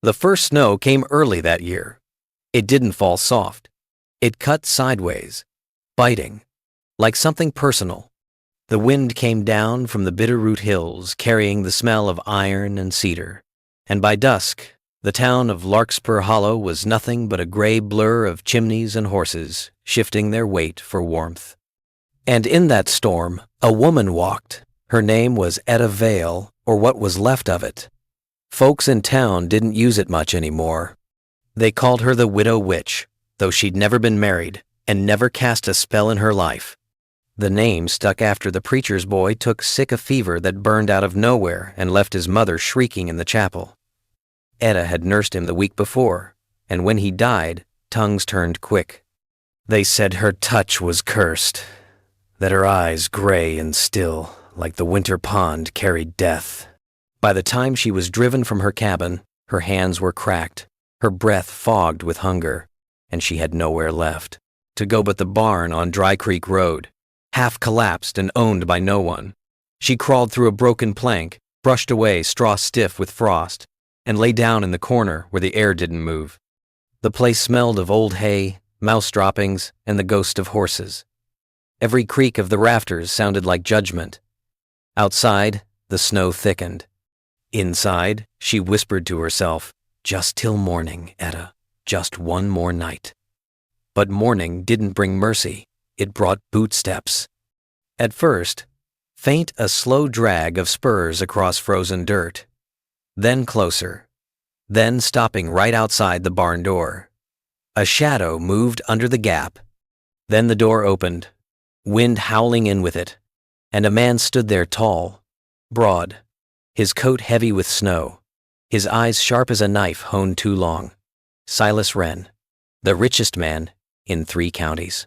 The first snow came early that year. It didn't fall soft. It cut sideways, biting, like something personal. The wind came down from the Bitterroot Hills, carrying the smell of iron and cedar. And by dusk, the town of Larkspur Hollow was nothing but a gray blur of chimneys and horses, shifting their weight for warmth. And in that storm, a woman walked. Her name was Etta Vale, or what was left of it. Folks in town didn't use it much anymore. They called her the Widow Witch, though she'd never been married and never cast a spell in her life. The name stuck after the preacher's boy took sick a fever that burned out of nowhere and left his mother shrieking in the chapel. Etta had nursed him the week before, and when he died, tongues turned quick. They said her touch was cursed, that her eyes, gray and still, like the winter pond, carried death. By the time she was driven from her cabin, her hands were cracked, her breath fogged with hunger, and she had nowhere left to go but the barn on Dry Creek Road, half collapsed and owned by no one. She crawled through a broken plank, brushed away straw stiff with frost, and lay down in the corner where the air didn't move. The place smelled of old hay, mouse droppings, and the ghost of horses. Every creak of the rafters sounded like judgment. Outside, the snow thickened. Inside, she whispered to herself, "Just till morning, Etta, just one more night." But morning didn't bring mercy, it brought boot steps. At first, faint a slow drag of spurs across frozen dirt. Then closer, then stopping right outside the barn door. A shadow moved under the gap. Then the door opened, wind howling in with it, and a man stood there tall, broad, his coat heavy with snow, his eyes sharp as a knife honed too long. Silas Wren, the richest man in 3 counties.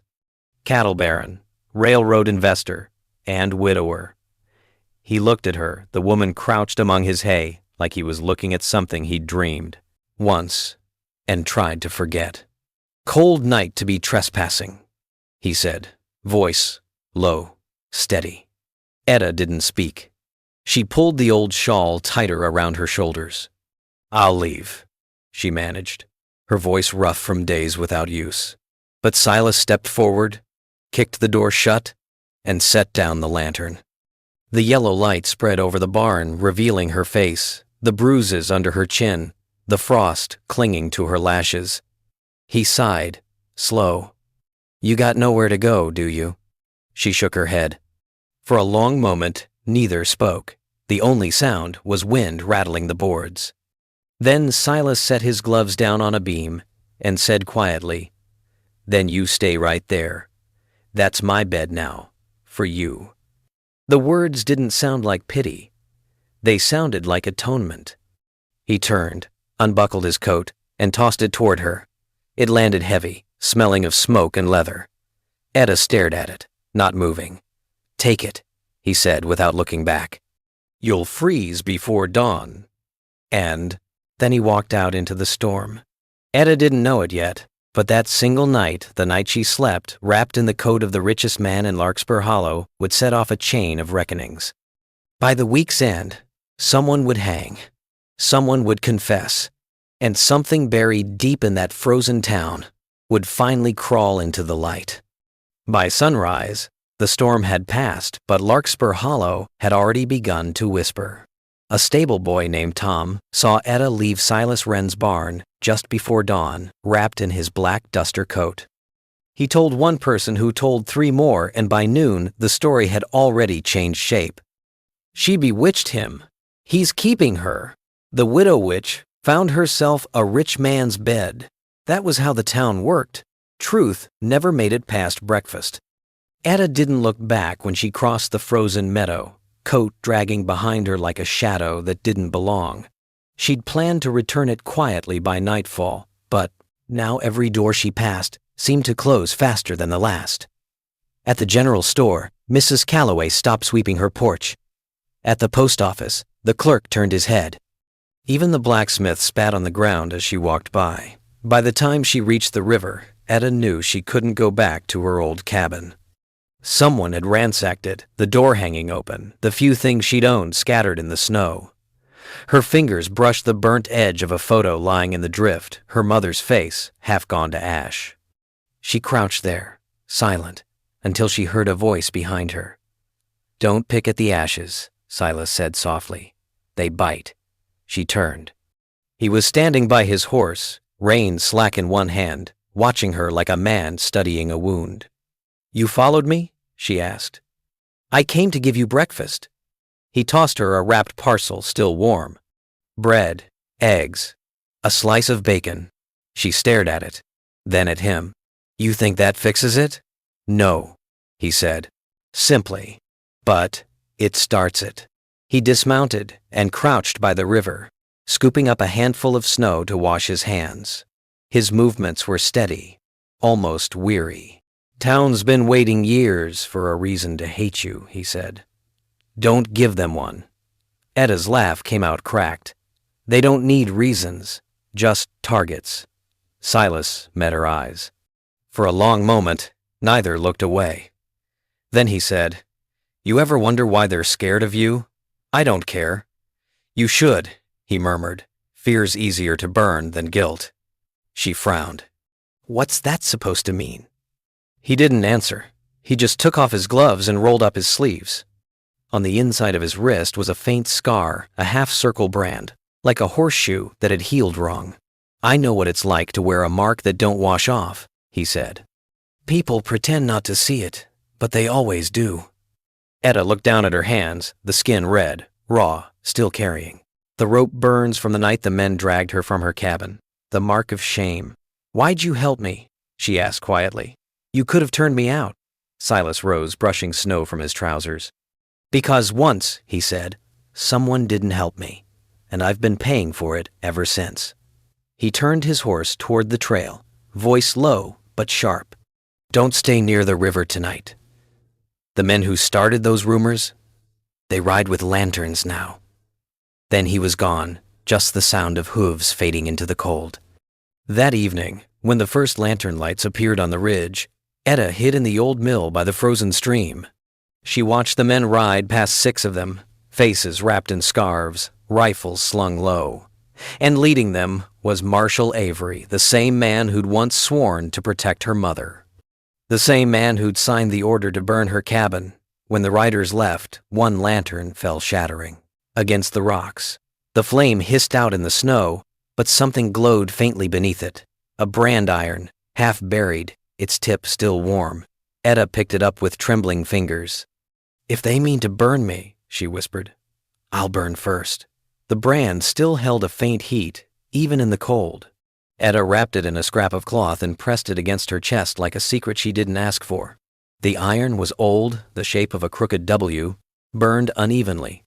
Cattle baron, railroad investor, and widower. He looked at her, the woman crouched among his hay, like he was looking at something he'd dreamed once and tried to forget. "Cold night to be trespassing," he said, voice low, steady. Etta didn't speak. She pulled the old shawl tighter around her shoulders. "I'll leave," she managed, her voice rough from days without use. But Silas stepped forward, kicked the door shut, and set down the lantern. The yellow light spread over the barn, revealing her face, the bruises under her chin, the frost clinging to her lashes. He sighed, slow. "You got nowhere to go, do you?" She shook her head. For a long moment, neither spoke. The only sound was wind rattling the boards. Then Silas set his gloves down on a beam and said quietly, "Then you stay right there. That's my bed now, for you." The words didn't sound like pity. They sounded like atonement. He turned, unbuckled his coat, and tossed it toward her. It landed heavy, smelling of smoke and leather. Etta stared at it, not moving. "Take it," he said without looking back. "You'll freeze before dawn." And then he walked out into the storm. Etta didn't know it yet, but that single night, the night she slept, wrapped in the coat of the richest man in Larkspur Hollow, would set off a chain of reckonings. By the week's end, someone would hang, someone would confess, and something buried deep in that frozen town would finally crawl into the light. By sunrise, the storm had passed, but Larkspur Hollow had already begun to whisper. A stable boy named Tom saw Etta leave Silas Wren's barn just before dawn, wrapped in his black duster coat. He told one person who told 3 more, and by noon, the story had already changed shape. She bewitched him. He's keeping her. The widow witch found herself a rich man's bed. That was how the town worked. Truth never made it past breakfast. Etta didn't look back when she crossed the frozen meadow, coat dragging behind her like a shadow that didn't belong. She'd planned to return it quietly by nightfall, but now every door she passed seemed to close faster than the last. At the general store, Mrs. Calloway stopped sweeping her porch. At the post office, the clerk turned his head. Even the blacksmith spat on the ground as she walked by. By the time she reached the river, Etta knew she couldn't go back to her old cabin. Someone had ransacked it, the door hanging open, the few things she'd owned scattered in the snow. Her fingers brushed the burnt edge of a photo lying in the drift, her mother's face half gone to ash. She crouched there, silent, until she heard a voice behind her. "Don't pick at the ashes," Silas said softly. "They bite." She turned. He was standing by his horse, rein slack in one hand, watching her like a man studying a wound. "You followed me?" she asked. "I came to give you breakfast." He tossed her a wrapped parcel still warm. Bread, eggs, a slice of bacon. She stared at it, then at him. "You think that fixes it?" "No," he said, simply. "But it starts it." He dismounted and crouched by the river, scooping up a handful of snow to wash his hands. His movements were steady, almost weary. "Town's been waiting years for a reason to hate you," he said. "Don't give them one." Etta's laugh came out cracked. "They don't need reasons, just targets." Silas met her eyes. For a long moment, neither looked away. Then he said, "You ever wonder why they're scared of you? I don't care." "You should," he murmured. "Fear's easier to burn than guilt." She frowned. "What's that supposed to mean?" He didn't answer. He just took off his gloves and rolled up his sleeves. On the inside of his wrist was a faint scar, a half-circle brand, like a horseshoe that had healed wrong. "I know what it's like to wear a mark that don't wash off," he said. "People pretend not to see it, but they always do." Etta looked down at her hands, the skin red, raw, still carrying. The rope burns from the night the men dragged her from her cabin. The mark of shame. "Why'd you help me?" she asked quietly. "You could have turned me out." Silas rose, brushing snow from his trousers. "Because once," he said, "someone didn't help me, and I've been paying for it ever since." He turned his horse toward the trail, voice low but sharp. "Don't stay near the river tonight. The men who started those rumors, they ride with lanterns now." Then he was gone, just the sound of hooves fading into the cold. That evening, when the first lantern lights appeared on the ridge, Etta hid in the old mill by the frozen stream. She watched the men ride past 6 of them, faces wrapped in scarves, rifles slung low. And leading them was Marshal Avery, the same man who'd once sworn to protect her mother. The same man who'd signed the order to burn her cabin. When the riders left, one lantern fell shattering against the rocks. The flame hissed out in the snow, but something glowed faintly beneath it. A brand iron, half buried, its tip still warm. Etta picked it up with trembling fingers. "If they mean to burn me," she whispered, "I'll burn first." The brand still held a faint heat, even in the cold. Etta wrapped it in a scrap of cloth and pressed it against her chest like a secret she didn't ask for. The iron was old, the shape of a crooked W, burned unevenly.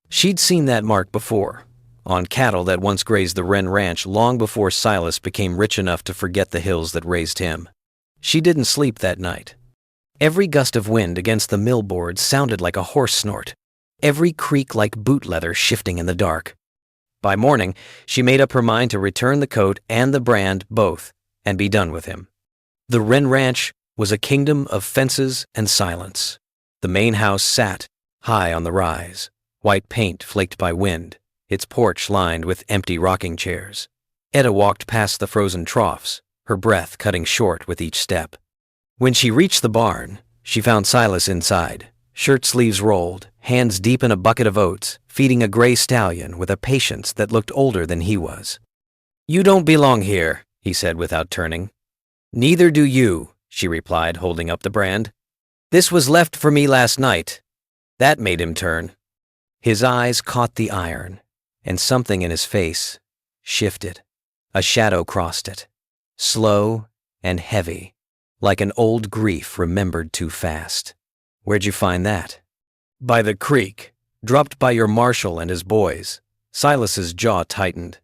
She'd seen that mark before, on cattle that once grazed the Wren Ranch long before Silas became rich enough to forget the hills that raised him. She didn't sleep that night. Every gust of wind against the mill boards sounded like a horse snort, every creak like boot leather shifting in the dark. By morning, she made up her mind to return the coat and the brand both and be done with him. The Wren Ranch was a kingdom of fences and silence. The main house sat high on the rise, white paint flaked by wind, its porch lined with empty rocking chairs. Etta walked past the frozen troughs, her breath cutting short with each step. When she reached the barn, she found Silas inside, shirt sleeves rolled, hands deep in a bucket of oats, feeding a gray stallion with a patience that looked older than he was. "You don't belong here," he said without turning. "Neither do you," she replied, holding up the brand. "This was left for me last night." That made him turn. His eyes caught the iron, and something in his face shifted. A shadow crossed it, slow and heavy, like an old grief remembered too fast. "Where'd you find that?" "By the creek, dropped by your marshal and his boys." Silas's jaw tightened.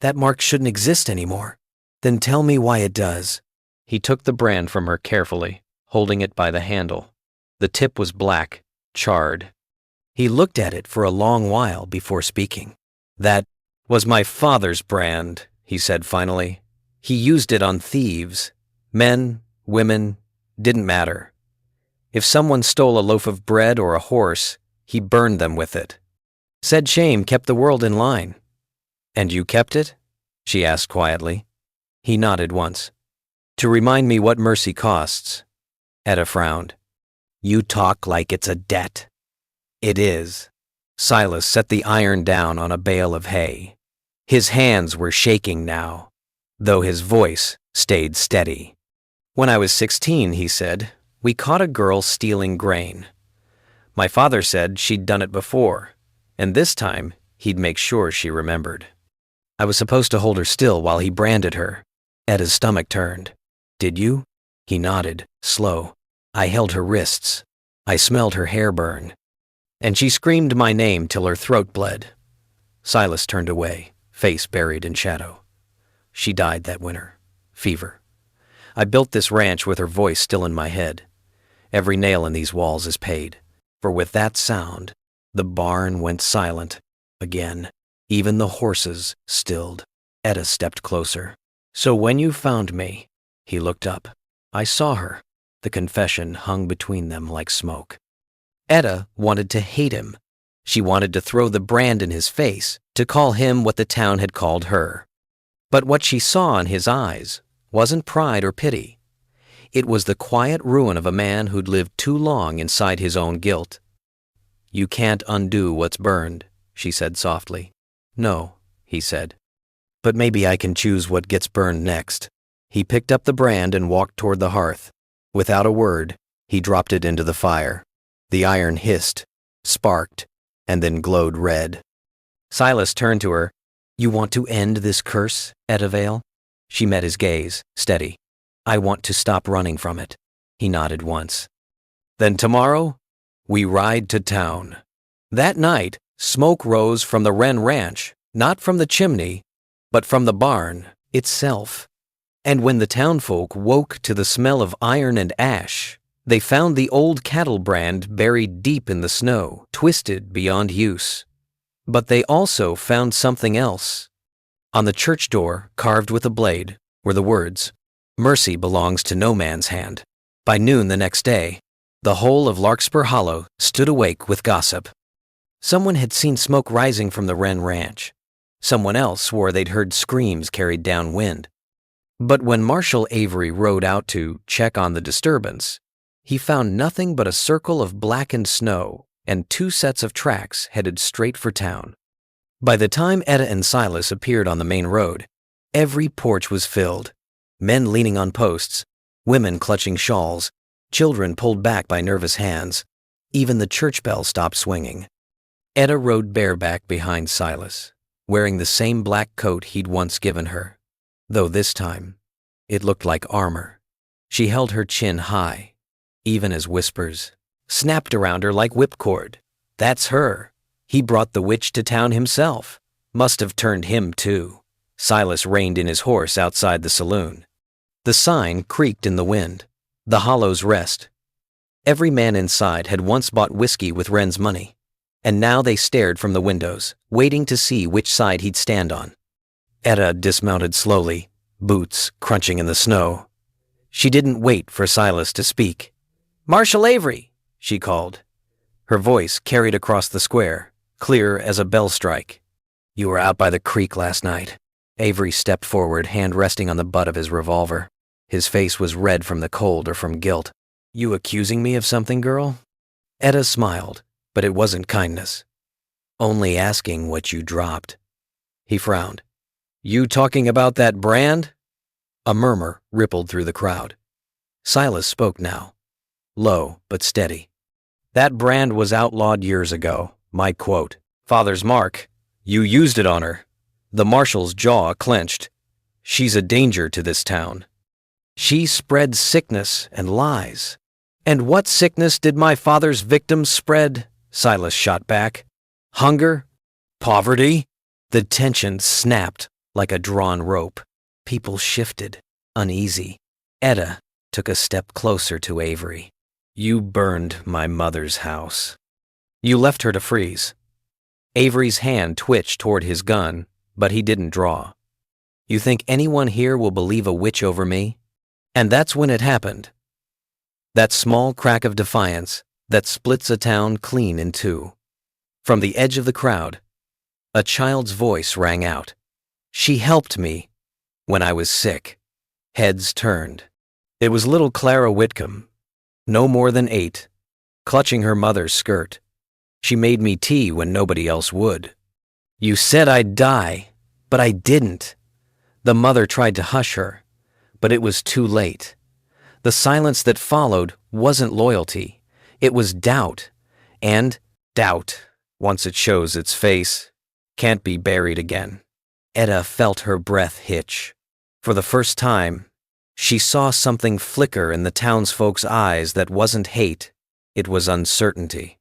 "That mark shouldn't exist anymore." "Then tell me why it does." He took the brand from her carefully, holding it by the handle. The tip was black, charred. He looked at it for a long while before speaking. "That was my father's brand," he said finally. "He used it on thieves. Men, women, didn't matter. If someone stole a loaf of bread or a horse, he burned them with it. Said shame kept the world in line. And you kept it? She asked quietly. He nodded once. To remind me what mercy costs. Etta frowned. You talk like it's a debt. It is. Silas set the iron down on a bale of hay. His hands were shaking now, though his voice stayed steady. When I was 16, he said, we caught a girl stealing grain. My father said she'd done it before, and this time he'd make sure she remembered. I was supposed to hold her still while he branded her. Etta's stomach turned. Did you? He nodded, slow. I held her wrists. I smelled her hair burn. And she screamed my name till her throat bled. Silas turned away, face buried in shadow. She died that winter. Fever. I built this ranch with her voice still in my head. Every nail in these walls is paid. For with that sound, the barn went silent again. Even the horses stilled. Etta stepped closer. So when you found me, he looked up. I saw her. The confession hung between them like smoke. Etta wanted to hate him. She wanted to throw the brand in his face, to call him what the town had called her. But what she saw in his eyes wasn't pride or pity. It was the quiet ruin of a man who'd lived too long inside his own guilt. You can't undo what's burned, she said softly. No, he said. But maybe I can choose what gets burned next. He picked up the brand and walked toward the hearth. Without a word, he dropped it into the fire. The iron hissed, sparked, and then glowed red. Silas turned to her. You want to end this curse, Etta Vale? She met his gaze, steady. I want to stop running from it. He nodded once. Then tomorrow, we ride to town. That night, smoke rose from the Wren Ranch, not from the chimney, but from the barn itself. And when the townfolk woke to the smell of iron and ash, they found the old cattle brand buried deep in the snow, twisted beyond use. But they also found something else. On the church door, carved with a blade, were the words, Mercy belongs to no man's hand. By noon the next day, the whole of Larkspur Hollow stood awake with gossip. Someone had seen smoke rising from the Wren Ranch. Someone else swore they'd heard screams carried downwind. But when Marshal Avery rode out to check on the disturbance, he found nothing but a circle of blackened snow and 2 sets of tracks headed straight for town. By the time Etta and Silas appeared on the main road, every porch was filled. Men leaning on posts, women clutching shawls, children pulled back by nervous hands. Even the church bell stopped swinging. Etta rode bareback behind Silas, wearing the same black coat he'd once given her, though this time it looked like armor. She held her chin high, even as whispers snapped around her like whipcord. That's her. He brought the witch to town himself. Must have turned him too. Silas reined in his horse outside the saloon. The sign creaked in the wind. The Hollow's Rest. Every man inside had once bought whiskey with Wren's money, and now they stared from the windows, waiting to see which side he'd stand on. Etta dismounted slowly, boots crunching in the snow. She didn't wait for Silas to speak. Marshal Avery, she called. Her voice carried across the square, clear as a bell strike. You were out by the creek last night. Avery stepped forward, hand resting on the butt of his revolver. His face was red from the cold or from guilt. You accusing me of something, girl? Etta smiled, but it wasn't kindness. Only asking what you dropped. He frowned. You talking about that brand? A murmur rippled through the crowd. Silas spoke now, low but steady. That brand was outlawed years ago, my quote. Father's mark. You used it on her. The marshal's jaw clenched. She's a danger to this town. She spread sickness and lies. And what sickness did my father's victims spread? Silas shot back. Hunger? Poverty? The tension snapped like a drawn rope. People shifted, uneasy. Etta took a step closer to Avery. You burned my mother's house. You left her to freeze. Avery's hand twitched toward his gun, but he didn't draw. You think anyone here will believe a witch over me? And that's when it happened. That small crack of defiance that splits a town clean in two. From the edge of the crowd, a child's voice rang out. She helped me when I was sick. Heads turned. It was little Clara Whitcomb, no more than 8, clutching her mother's skirt. She made me tea when nobody else would. You said I'd die, but I didn't. The mother tried to hush her, but it was too late. The silence that followed wasn't loyalty. It was doubt. And doubt, once it shows its face, can't be buried again. Etta felt her breath hitch. For the first time, she saw something flicker in the townsfolk's eyes that wasn't hate, it was uncertainty.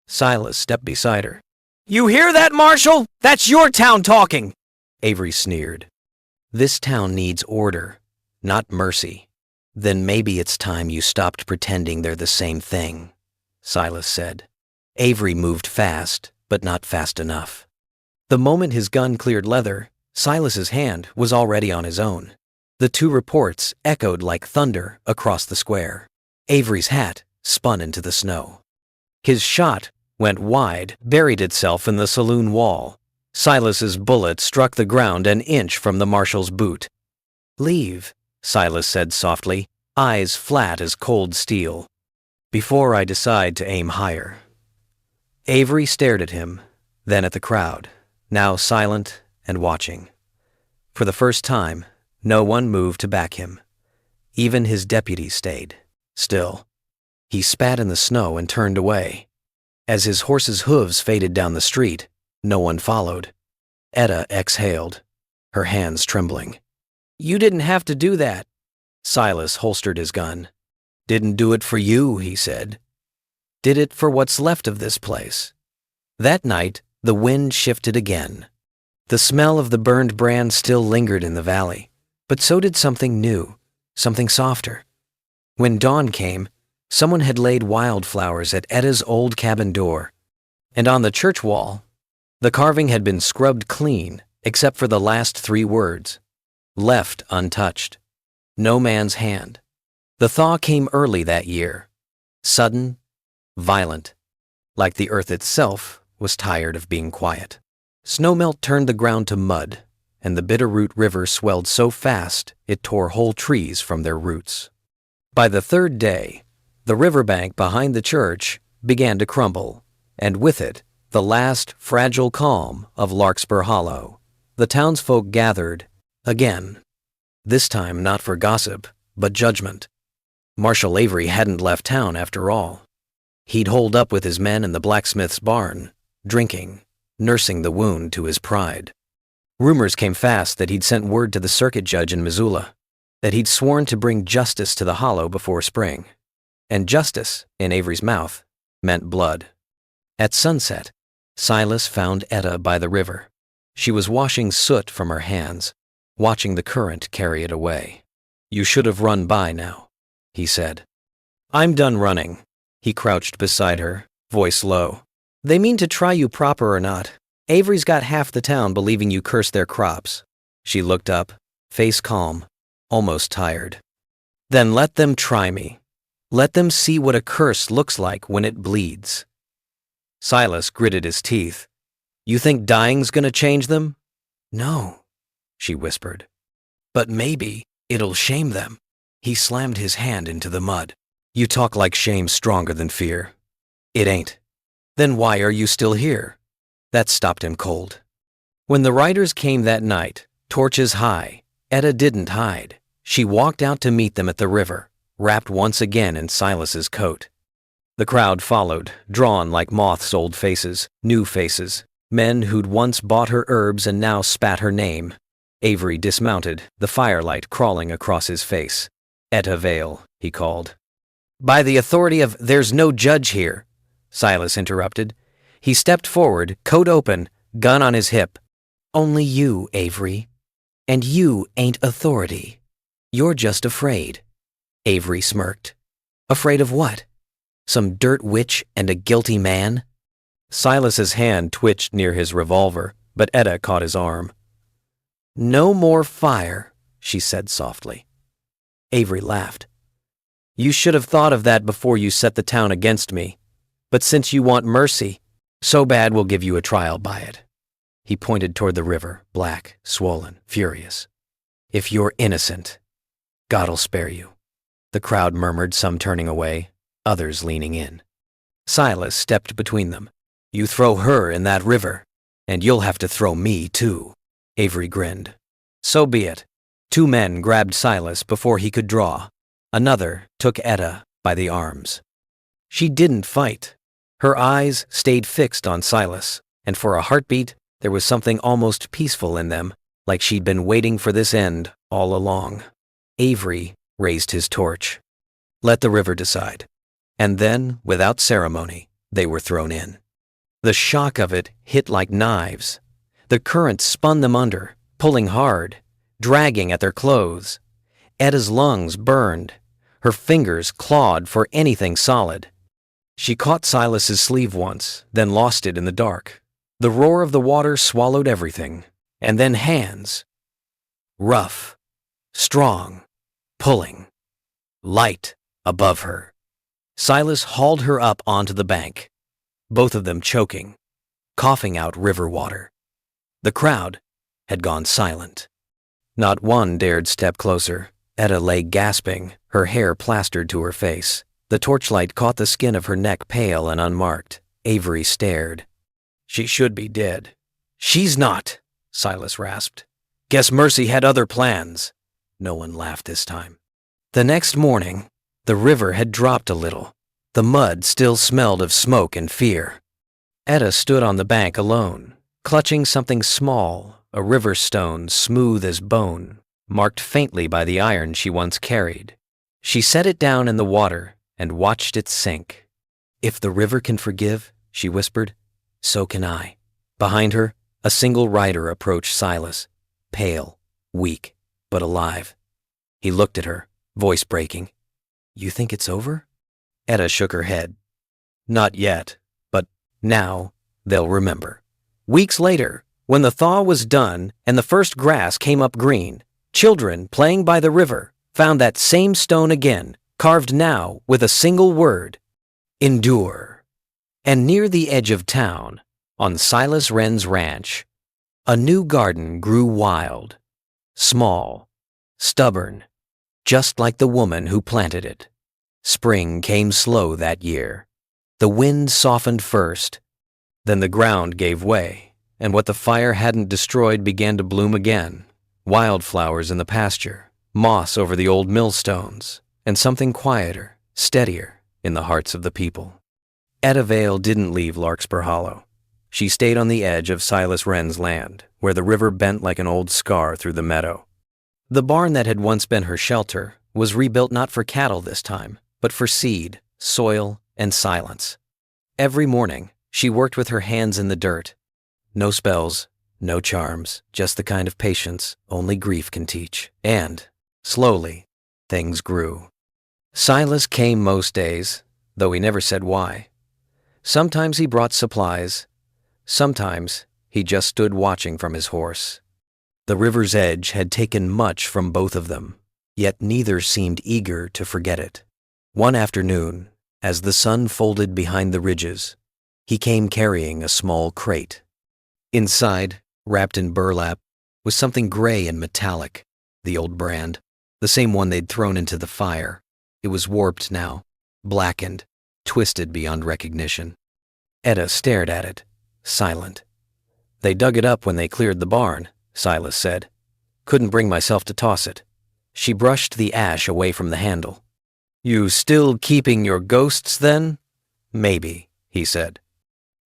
Silas stepped beside her. "You hear that, Marshal? That's your town talking!" Avery sneered. "This town needs order, not mercy." "Then maybe it's time you stopped pretending they're the same thing," Silas said. Avery moved fast, but not fast enough. The moment his gun cleared leather, Silas's hand was already on his own. The two reports echoed like thunder across the square. Avery's hat spun into the snow. His shot went wide, buried itself in the saloon wall. Silas's bullet struck the ground an inch from the marshal's boot. "Leave," Silas said softly, eyes flat as cold steel. "Before I decide to aim higher." Avery stared at him, then at the crowd, now silent and watching. For the first time, no one moved to back him. Even his deputy stayed still. He spat in the snow and turned away. As his horse's hooves faded down the street, no one followed. Etta exhaled, her hands trembling. "You didn't have to do that." Silas holstered his gun. "Didn't do it for you," he said. "Did it for what's left of this place." That night, the wind shifted again. The smell of the burned brand still lingered in the valley, but so did something new, something softer. When dawn came, someone had laid wildflowers at Etta's old cabin door, and on the church wall, the carving had been scrubbed clean except for the last 3 words, "Left untouched." No man's hand. The thaw came early that year, sudden, violent, like the earth itself was tired of being quiet. Snowmelt turned the ground to mud, and the Bitterroot River swelled so fast it tore whole trees from their roots. By the 3rd day, the riverbank behind the church began to crumble, and with it, the last fragile calm of Larkspur Hollow. The townsfolk gathered again, this time not for gossip, but judgment. Marshal Avery hadn't left town after all. He'd holed up with his men in the blacksmith's barn, drinking, nursing the wound to his pride. Rumors came fast that he'd sent word to the circuit judge in Missoula, that he'd sworn to bring justice to the Hollow before spring. And justice, in Avery's mouth, meant blood. At sunset, Silas found Etta by the river. She was washing soot from her hands, watching the current carry it away. "You should have run by now," he said. "I'm done running." He crouched beside her, voice low. "They mean to try you proper or not. Avery's got half the town believing you cursed their crops." She looked up, face calm, almost tired. "Then let them try me. Let them see what a curse looks like when it bleeds." Silas gritted his teeth. "You think dying's gonna change them?" "No," she whispered. "But maybe it'll shame them." He slammed his hand into the mud. "You talk like shame's stronger than fear. It ain't. Then why are you still here?" That stopped him cold. When the riders came that night, torches high, Etta didn't hide. She walked out to meet them at the river, wrapped once again in Silas's coat. The crowd followed, drawn like moths' old faces, new faces, men who'd once bought her herbs and now spat her name. Avery dismounted, the firelight crawling across his face. "Etta Vale," he called. "By the authority of there's no judge here," Silas interrupted. He stepped forward, coat open, gun on his hip. "Only you, Avery. And you ain't authority. You're just afraid." Avery smirked. "Afraid of what? Some dirt witch and a guilty man?" Silas's hand twitched near his revolver, but Etta caught his arm. "No more fire," she said softly. Avery laughed. "You should have thought of that before you set the town against me. But since you want mercy, So bad we'll give you a trial by it. He pointed toward the river, black, swollen, furious. If you're innocent, God'll spare you. The crowd murmured, some turning away, others leaning in. Silas stepped between them. You throw her in that river, and you'll have to throw me too. Avery grinned. So be it. 2 men grabbed Silas before he could draw. Another took Etta by the arms. She didn't fight. Her eyes stayed fixed on Silas, and for a heartbeat, there was something almost peaceful in them, like she'd been waiting for this end all along. Avery raised his torch. Let the river decide. And then, without ceremony, they were thrown in. The shock of it hit like knives. The current spun them under, pulling hard, dragging at their clothes. Etta's lungs burned. Her fingers clawed for anything solid. She caught Silas's sleeve once, then lost it in the dark. The roar of the water swallowed everything, and then hands. Rough, strong, pulling, light above her. Silas hauled her up onto the bank, both of them choking, coughing out river water. The crowd had gone silent. Not one dared step closer. Etta lay gasping, her hair plastered to her face. The torchlight caught the skin of her neck pale and unmarked. Avery stared. She should be dead. She's not, Silas rasped. Guess Mercy had other plans. No one laughed this time. The next morning, the river had dropped a little. The mud still smelled of smoke and fear. Etta stood on the bank alone, clutching something small, a river stone smooth as bone, marked faintly by the iron she once carried. She set it down in the water and watched it sink. If the river can forgive, she whispered, so can I. Behind her, a single rider approached Silas, pale, weak, but alive. He looked at her, voice breaking. You think it's over? Etta shook her head. Not yet, but now they'll remember. Weeks later, when the thaw was done and the first grass came up green, children playing by the river found that same stone again, carved now with a single word, endure. And near the edge of town, on Silas Wren's ranch, a new garden grew wild, small, stubborn, just like the woman who planted it. Spring came slow that year. The wind softened first, then the ground gave way, and what the fire hadn't destroyed began to bloom again. Wildflowers in the pasture, moss over the old millstones, and something quieter, steadier in the hearts of the people. Etta Vale didn't leave Larkspur Hollow. She stayed on the edge of Silas Wren's land, where the river bent like an old scar through the meadow. The barn that had once been her shelter was rebuilt not for cattle this time, but for seed, soil, and silence. Every morning, she worked with her hands in the dirt. No spells, no charms, just the kind of patience only grief can teach. And, slowly, things grew. Silas came most days, though he never said why. Sometimes he brought supplies. Sometimes he just stood watching from his horse. The river's edge had taken much from both of them, yet neither seemed eager to forget it. One afternoon, as the sun folded behind the ridges, he came carrying a small crate. Inside, wrapped in burlap, was something gray and metallic, the old brand, the same one they'd thrown into the fire. It was warped now, blackened, twisted beyond recognition. Etta stared at it, silent. They dug it up when they cleared the barn, Silas said. Couldn't bring myself to toss it. She brushed the ash away from the handle. You still keeping your ghosts, then? Maybe, he said.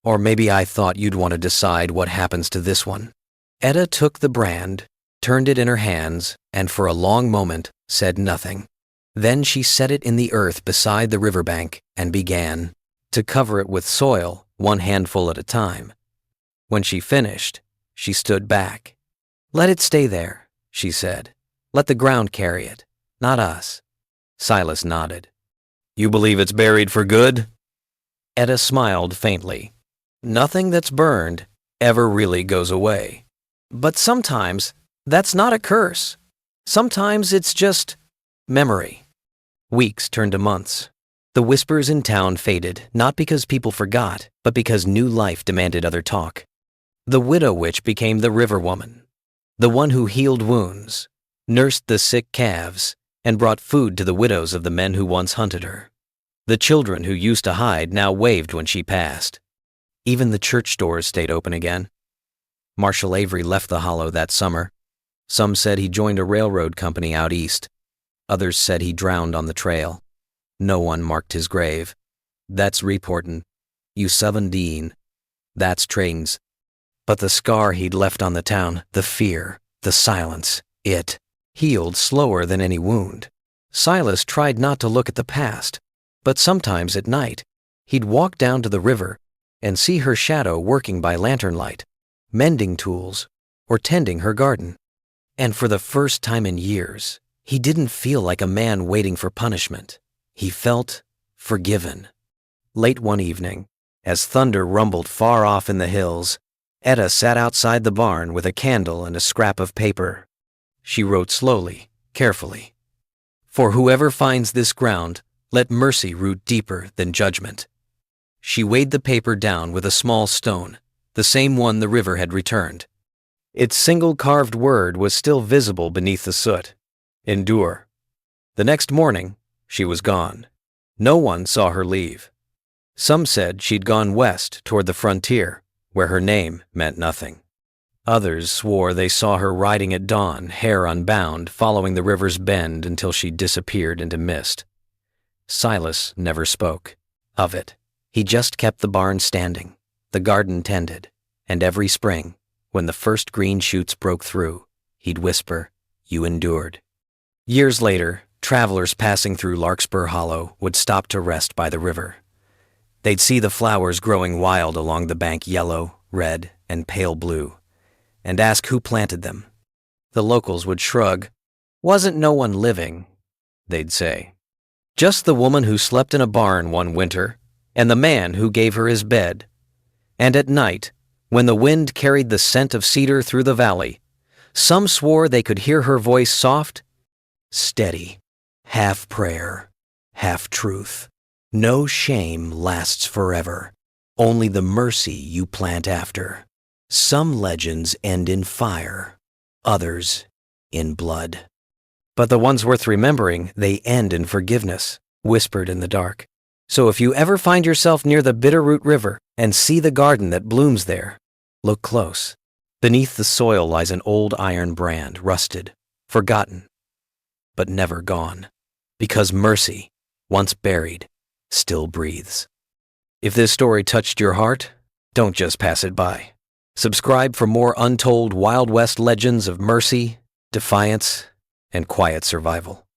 Or maybe I thought you'd want to decide what happens to this one. Etta took the brand, turned it in her hands, and for a long moment said nothing. Then she set it in the earth beside the riverbank and began to cover it with soil, one handful at a time. When she finished, she stood back. Let it stay there, she said. Let the ground carry it, not us. Silas nodded. You believe it's buried for good? Etta smiled faintly. Nothing that's burned ever really goes away. But sometimes that's not a curse. Sometimes it's just memory. Weeks turned to months. The whispers in town faded, not because people forgot, but because new life demanded other talk. The widow witch became the river woman, the one who healed wounds, nursed the sick calves, and brought food to the widows of the men who once hunted her. The children who used to hide now waved when she passed. Even the church doors stayed open again. Marshall Avery left the Hollow that summer. Some said he joined a railroad company out east. Others said he drowned on the trail. No one marked his grave. That's reportin'. You 17. That's trains. But the scar he'd left on the town, the fear, the silence, it healed slower than any wound. Silas tried not to look at the past, but sometimes at night, he'd walk down to the river and see her shadow working by lantern light, mending tools, or tending her garden. And for the first time in years, he didn't feel like a man waiting for punishment. He felt forgiven. Late one evening, as thunder rumbled far off in the hills, Etta sat outside the barn with a candle and a scrap of paper. She wrote slowly, carefully. For whoever finds this ground, let mercy root deeper than judgment. She weighed the paper down with a small stone, the same one the river had returned. Its single carved word was still visible beneath the soot. Endure. The next morning, she was gone. No one saw her leave. Some said she'd gone west toward the frontier, where her name meant nothing. Others swore they saw her riding at dawn, hair unbound, following the river's bend until she disappeared into mist. Silas never spoke of it. He just kept the barn standing, the garden tended, and every spring, when the first green shoots broke through, he'd whisper, "You endured." Years later, travelers passing through Larkspur Hollow would stop to rest by the river. They'd see the flowers growing wild along the bank, yellow, red, and pale blue, and ask who planted them. The locals would shrug. "Wasn't no one living," they'd say. "Just the woman who slept in a barn one winter, and the man who gave her his bed." And at night, when the wind carried the scent of cedar through the valley, some swore they could hear her voice soft, steady, half prayer, half truth. No shame lasts forever, only the mercy you plant after. Some legends end in fire, others in blood. But the ones worth remembering, they end in forgiveness, whispered in the dark. So if you ever find yourself near the Bitterroot River and see the garden that blooms there, look close. Beneath the soil lies an old iron brand, rusted, forgotten, but never gone. Because mercy, once buried, still breathes. If this story touched your heart, don't just pass it by. Subscribe for more untold Wild West legends of mercy, defiance, and quiet survival.